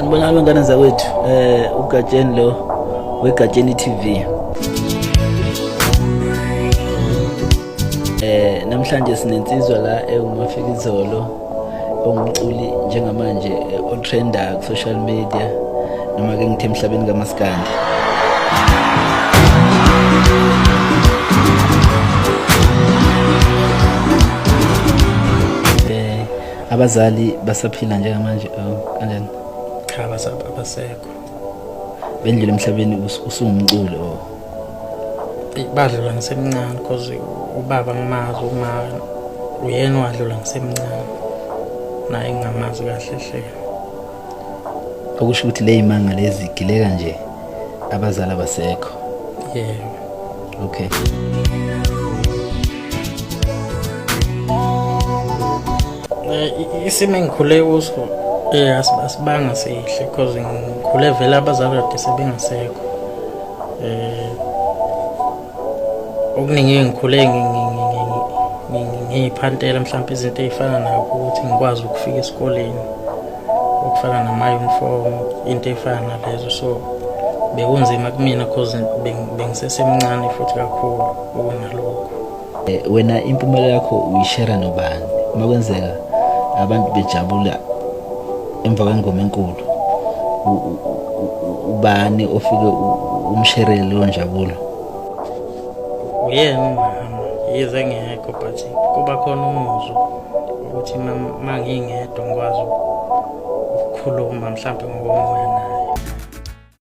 Sanibonani bangane zakwethu, uGatsheni lo weGatsheni TV. Namhlanje sinensizwa la eUmafikizolo ongumculi njengamanje otrenda ku social media noma ke ngithe emhlabeni kaMaskandi. Abazali basaphila njengamanje kanjani? Cha, abasekho. Bendlule emhlabeni usungumculi Badlula ngisemncane because ubaba ngimazi uyena wadlula ngisemncane. Naye ngingamazi kahle hle. Okusho ukuthi le imanga lezi gileka nje abazali abasekho. Yebo. Okay. Isimo engikhule kuso asibanga sihle because ngikhule vele abazali kade sebengasekho. Okuningi ngikhule ngiyiphantela mhlawumbe izinto ezifana nokuthi ngikwazi ukufika esikoleni, okufana nama-uniform, into efana nalezo. So bekunzima kumina because bengisesemncane futhi kakhulu kunalokho. Wena impumelelo yakho uyishare nobani? Uma kwenzeka abantu bejabula emva kwengoma enkulu, ubani ofike umsherele lo njabulo? Uyena umama, yize ngekho but kuba khona umuzwa ukuthi mangingedwa ngikwazi ukukhuluma mhlawumbe ngokomoya naye.